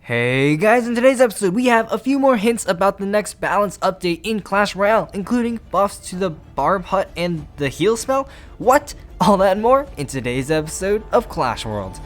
Hey guys, in today's episode we have a few more hints about the next balance update in Clash Royale, including buffs to the BARB hut and the heal spell. What? All that and more in today's episode of Clash World.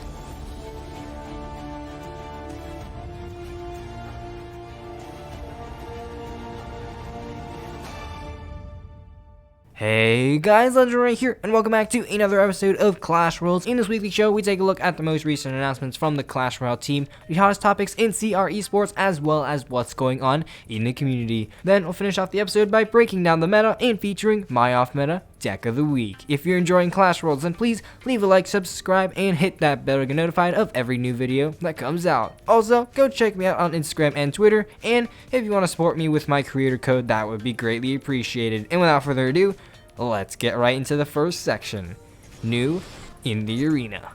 Hey guys, Legendaray here, and welcome back to another episode of Clash Worlds. In this weekly show, we take a look at the most recent announcements from the Clash Royale team, the hottest topics in CR esports, as well as what's going on in the community. Then we'll finish off the episode by breaking down the meta and featuring my off-meta deck of the week. If you're enjoying Clash Worlds, then please leave a like, subscribe, and hit that bell to get notified of every new video that comes out. Also, go check me out on Instagram and Twitter, and if you want to support me with my creator code, that would be greatly appreciated. And without further ado, let's get right into the first section. New in the Arena.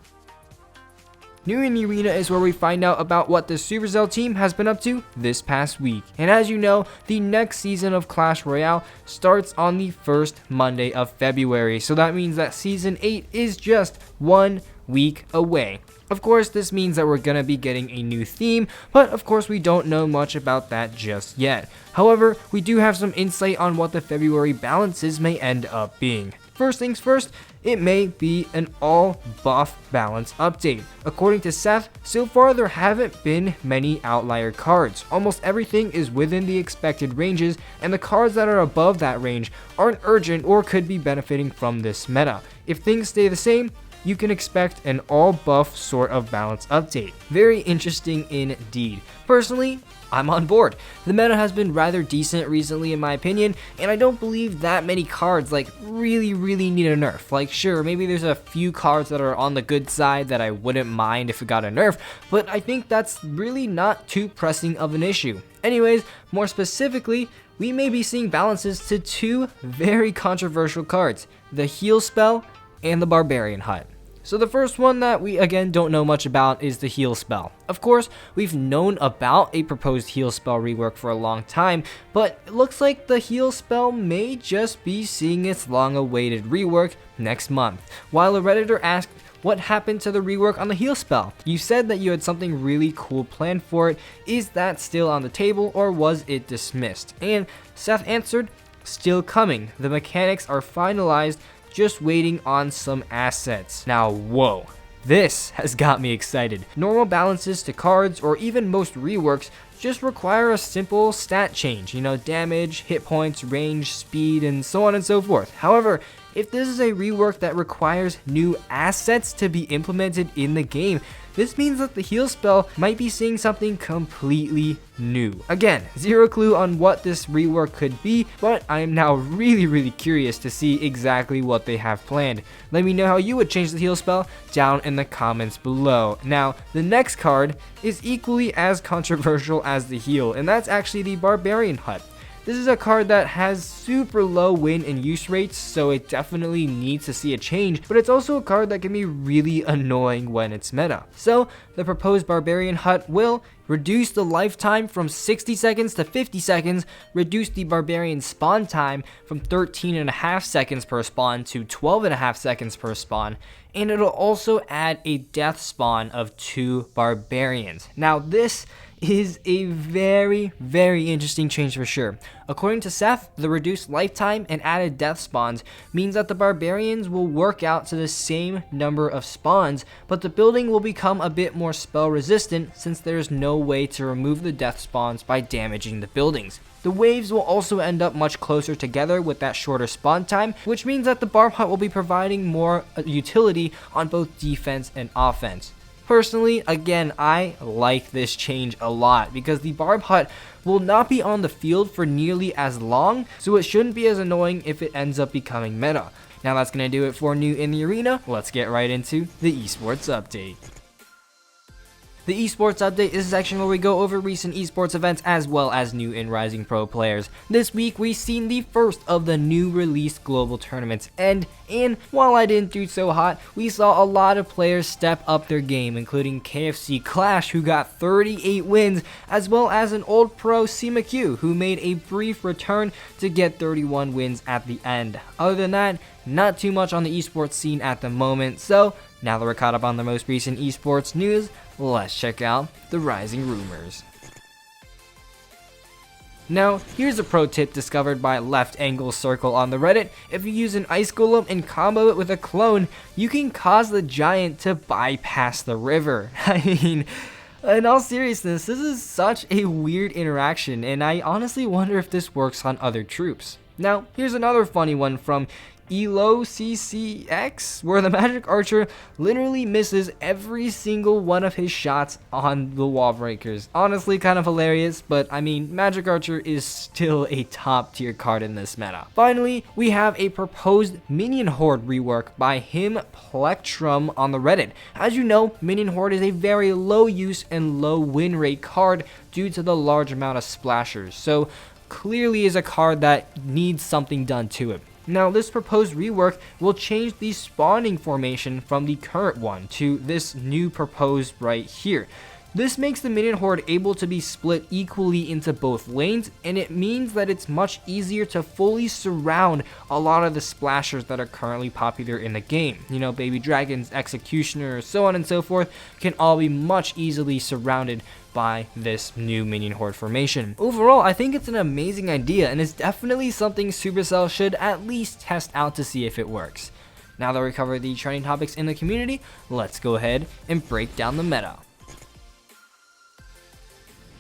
New in the Arena is where we find out about what the Supercell team has been up to this past week. And as you know, the next season of Clash Royale starts on the first Monday of February. So that means that Season 8 is just 1 week away. Of course, this means that we're going to be getting a new theme, but of course we don't know much about that just yet. However, we do have some insight on what the February balances may end up being. First things first, it may be an all buff balance update. According to Seth, so far there haven't been many outlier cards. Almost everything is within the expected ranges, and the cards that are above that range aren't urgent or could be benefiting from this meta. If things stay the same, you can expect an all buff sort of balance update. Very interesting indeed. Personally, I'm on board. The meta has been rather decent recently in my opinion, and I don't believe that many cards really need a nerf. Like sure, maybe there's a few cards that are on the good side that I wouldn't mind if it got a nerf, but I think that's really not too pressing of an issue. Anyways, more specifically, we may be seeing balances to two very controversial cards, the heal spell and the barbarian hut. So the first one that we again don't know much about is the heal spell. Of course, we've known about a proposed heal spell rework for a long time, but it looks like the heal spell may just be seeing its long-awaited rework next month. While a Redditor asked, what happened to the rework on the heal spell? You said that you had something really cool planned for it. Is that still on the table or was it dismissed? And Seth answered, still coming. The mechanics are finalized, just waiting on some assets. Now, whoa. This has got me excited. Normal balances to cards or even most reworks just require a simple stat change, damage, hit points, range, speed, and so on and so forth. However, if this is a rework that requires new assets to be implemented in the game, this means that the heal spell might be seeing something completely new. Again, zero clue on what this rework could be, but I am now really curious to see exactly what they have planned. Let me know how you would change the heal spell down in the comments below. Now, the next card is equally as controversial as the heal, and that's actually the barbarian hut. This is a card that has super low win and use rates, so it definitely needs to see a change, but it's also a card that can be really annoying when it's meta. So, the proposed Barbarian Hut will reduce the lifetime from 60 seconds to 50 seconds, reduce the Barbarian spawn time from 13.5 seconds per spawn to 12.5 seconds per spawn, and it'll also add a death spawn of 2 Barbarians. Now, this is a very interesting change for sure. According to Seth, the reduced lifetime and added death spawns means that the barbarians will work out to the same number of spawns, but the building will become a bit more spell resistant since there's no way to remove the death spawns by damaging the buildings. The waves will also end up much closer together with that shorter spawn time, which means that the BARB hut will be providing more utility on both defense and offense. Personally, again, I like this change a lot because the BARB hut will not be on the field for nearly as long, so it shouldn't be as annoying if it ends up becoming meta. Now that's going to do it for New in the Arena. Let's get right into the esports update. The esports update is a section where we go over recent esports events as well as new and rising pro players. This week we've seen the first of the new released global tournaments end, and while I didn't do so hot, we saw a lot of players step up their game, including KFC Clash, who got 38 wins, as well as an old pro CMQ, who made a brief return to get 31 wins at the end. Other than that, not too much on the esports scene at the moment, so now that we're caught up on the most recent esports news, let's check out the rising rumors. Now, here's a pro tip discovered by Left Angle Circle on the Reddit. If you use an Ice Golem and combo it with a clone, you can cause the giant to bypass the river. I mean, in all seriousness, this is such a weird interaction, and I honestly wonder if this works on other troops. Now, here's another funny one from ELOCCX, where the Magic Archer literally misses every single one of his shots on the wall breakers. Honestly, kind of hilarious, but I mean, Magic Archer is still a top tier card in this meta. Finally, we have a proposed Minion Horde rework by him Plectrum on the Reddit. As you know, Minion Horde is a very low use and low win rate card due to the large amount of splashers, so clearly is a card that needs something done to it. Now, this proposed rework will change the spawning formation from the current one to this new proposed right here. This makes the Minion Horde able to be split equally into both lanes, and it means that it's much easier to fully surround a lot of the splashers that are currently popular in the game. You know, Baby Dragons, Executioners, so on and so forth can all be much easily surrounded by this new Minion Horde formation. Overall, I think it's an amazing idea, and it's definitely something Supercell should at least test out to see if it works. Now that we covered the trending topics in the community, let's go ahead and break down the meta.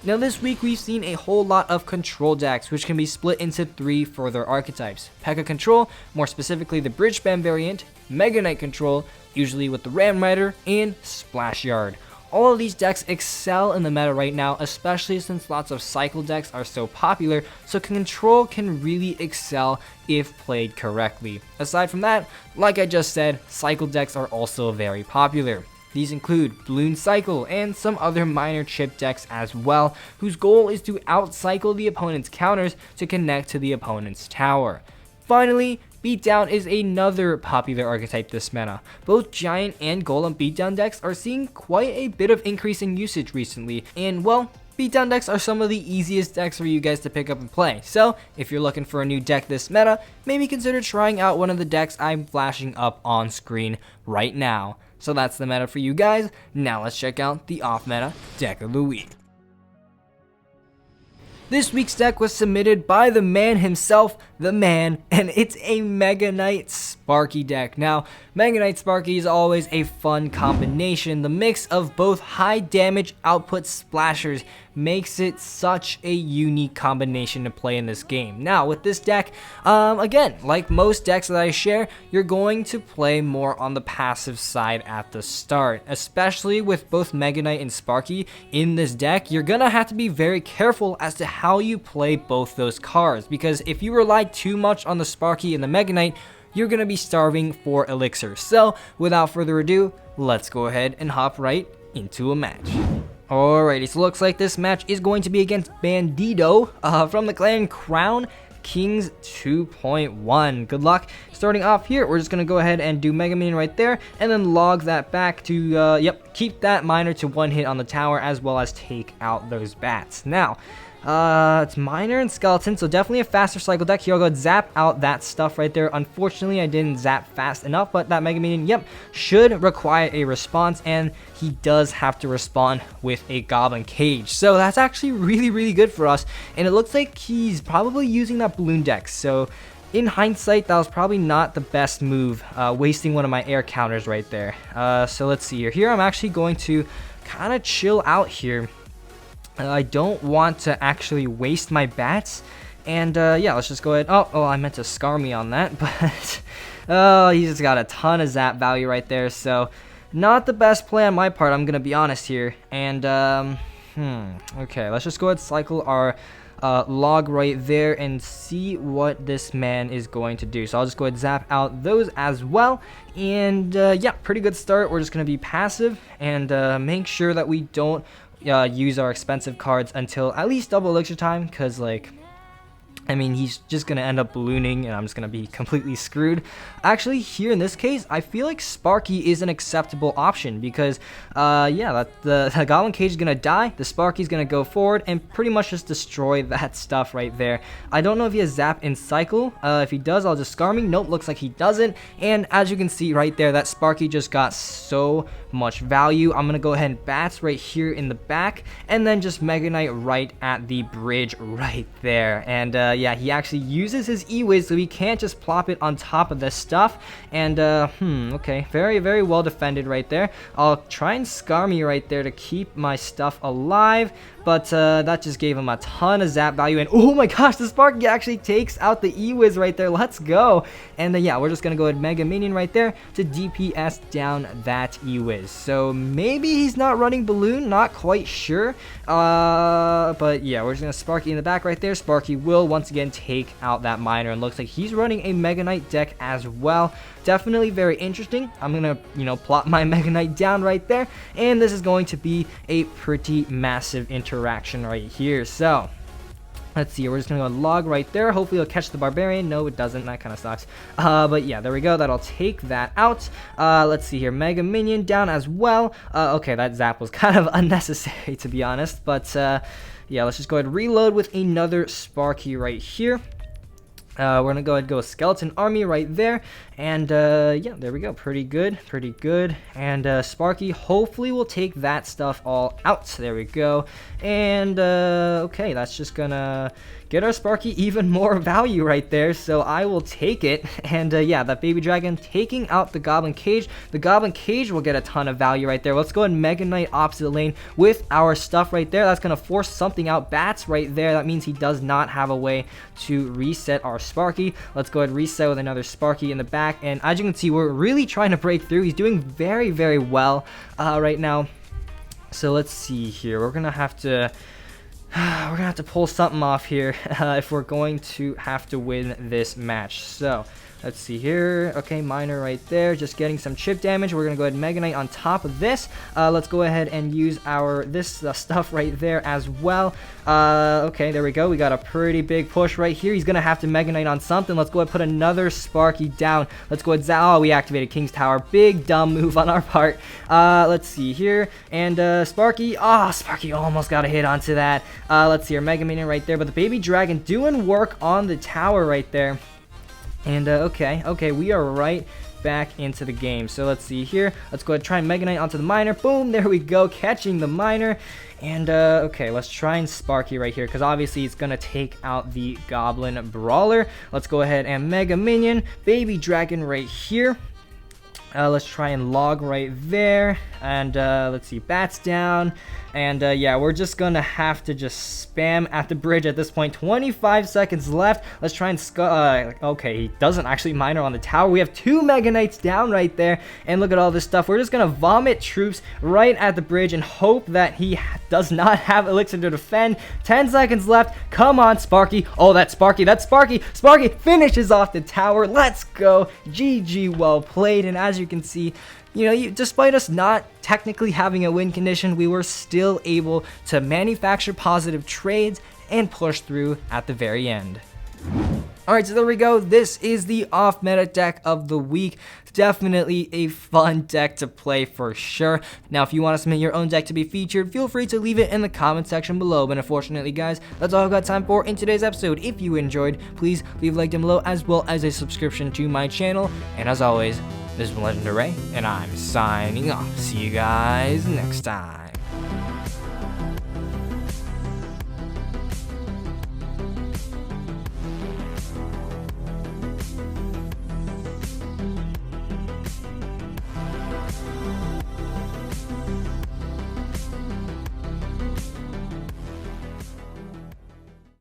Now this week we've seen a whole lot of control decks, which can be split into 3 further archetypes: P.E.K.K.A Control, more specifically the Bridge Spam variant, Mega Knight Control, usually with the Ram Rider, and Splash Yard. All of these decks excel in the meta right now, especially since lots of cycle decks are so popular, so Control can really excel if played correctly. Aside from that, like I just said, cycle decks are also very popular. These include Balloon Cycle and some other minor chip decks as well, whose goal is to outcycle the opponent's counters to connect to the opponent's tower. Finally, Beatdown is another popular archetype this meta. Both Giant and Golem Beatdown decks are seeing quite a bit of increasing usage recently, and well, Beatdown decks are some of the easiest decks for you guys to pick up and play, so if you're looking for a new deck this meta, maybe consider trying out one of the decks I'm flashing up on screen right now. So that's the meta for you guys. Now let's check out the off-meta deck of the week. This week's deck was submitted by the man himself, the man, and it's a Mega Knight Sparky deck. Now, Mega Knight Sparky is always a fun combination. The mix of both high damage output splashers makes it such a unique combination to play in this game. Now, with this deck, again, like most decks that I share, you're going to play more on the passive side at the start. Especially with both Mega Knight and Sparky in this deck, you're gonna have to be very careful as to how you play both those cards, because if you rely too much on the Sparky and the Mega Knight, you're gonna be starving for elixir. So, without further ado, let's go ahead and hop right into a match. Alrighty, so looks like this match is going to be against Bandido from the clan Crown Kings 2.1. Good luck. Starting off here, we're just going to go ahead and do Mega Minion right there, and then log that back to, keep that miner to 1 hit on the tower, as well as take out those bats. Now, it's Miner and Skeleton, so definitely a faster cycle deck. Here I'll go zap out that stuff right there. Unfortunately, I didn't zap fast enough, but that Mega Minion, should require a response, and he does have to respond with a Goblin Cage. So that's actually really, really good for us, and it looks like he's probably using that Balloon deck, so in hindsight, that was probably not the best move, wasting one of my air counters right there. So let's see here. Here I'm actually going to kind of chill out here. I don't want to actually waste my bats, and let's just go ahead. Oh, I meant to scar me on that, but he's just got a ton of zap value right there, so not the best play on my part, I'm gonna be honest here. And okay, let's just go ahead and cycle our log right there and see what this man is going to do. So I'll just go ahead and zap out those as well, and pretty good start. We're just gonna be passive and make sure that we don't use our expensive cards until at least double elixir time, because he's just going to end up ballooning, and I'm just going to be completely screwed. Actually, here in this case, I feel like Sparky is an acceptable option, because, the Goblin Cage is going to die, the Sparky's going to go forward, and pretty much just destroy that stuff right there. I don't know if he has Zap and Cycle. If he does, I'll just Scar me. Nope, looks like he doesn't. And as you can see right there, that Sparky just got so much value. I'm gonna go ahead and bats right here in the back, and then just Mega Knight right at the bridge right there. And yeah, he actually uses his E-Wiz, so he can't just plop it on top of this stuff. And okay, very, very well defended right there. I'll try and scar me right there to keep my stuff alive, but that just gave him a ton of zap value. And oh my gosh, the Sparky actually takes out the E-Wiz right there. Let's go. And yeah, we're just gonna go ahead Mega Minion right there to DPS down that E-Wiz. So maybe he's not running Balloon, not quite sure. But yeah, we're just gonna Sparky in the back right there. Sparky will once again take out that miner, and looks like he's running a Mega Knight deck as well. Definitely very interesting. I'm gonna, you know, plot my Mega Knight down right there, and this is going to be a pretty massive interaction right here. So let's see, we're just gonna go log right there. Hopefully it'll catch the barbarian. No, it doesn't. That kind of sucks. But yeah, there we go. That'll take that out. Let's see here, Mega Minion down as well. Okay, that zap was kind of unnecessary, to be honest. But yeah, let's just go ahead and reload with another Sparky right here. We're gonna go ahead and go Skeleton Army right there, and yeah, there we go. Pretty good, pretty good. And Sparky hopefully will take that stuff all out. There we go. And okay, that's just gonna get our Sparky even more value right there, so I will take it. And yeah, that baby dragon taking out the Goblin Cage. The Goblin Cage will get a ton of value right there. Let's go ahead and Mega Knight opposite lane with our stuff right there. That's gonna force something out. Bats right there. That means he does not have a way to reset our Sparky. Let's go ahead and reset with another Sparky in the back, and as you can see, we're really trying to break through. He's doing very, very well right now. So let's see here. We're gonna have to pull something off here if we're going to have to win this match. So let's see here. Okay, miner right there, just getting some chip damage. We're gonna go ahead and Mega Knight on top of this. Let's go ahead and use our stuff right there as well. Okay, there we go. We got a pretty big push right here. He's gonna have to Mega Knight on something. Let's go ahead and put another Sparky down. Let's go ahead. Oh, we activated King's Tower. Big dumb move on our part. Let's see here. And Sparky. Oh, Sparky almost got a hit onto that. Let's see our Mega Minion right there, but the baby dragon doing work on the tower right there. And okay, we are right back into the game. So let's see here. Let's go ahead and try and Mega Knight onto the miner. Boom, there we go, catching the miner. And okay, let's try and Sparky right here, because obviously it's gonna take out the Goblin Brawler. Let's go ahead and Mega Minion, baby dragon right here. Let's try and log right there, and let's see, bats down. And yeah, we're just gonna have to just spam at the bridge at this point. 25 seconds left. Let's try and okay, he doesn't actually miner on the tower. We have 2 Mega Knights down right there, and look at all this stuff. We're just gonna vomit troops right at the bridge and hope that he does not have elixir to defend. 10 seconds left. Come on, Sparky. Oh, that's Sparky. Sparky finishes off the tower. Let's go. GG, well played. And as you can see, you know, despite us not technically having a win condition, we were still able to manufacture positive trades and push through at the very end. Alright, so there we go. This is the off-meta deck of the week. Definitely a fun deck to play for sure. Now, if you want to submit your own deck to be featured, feel free to leave it in the comment section below. But unfortunately, guys, that's all I've got time for in today's episode. If you enjoyed, please leave a like down below, as well as a subscription to my channel. And as always, this is Legendaray, and I'm signing off. See you guys next time.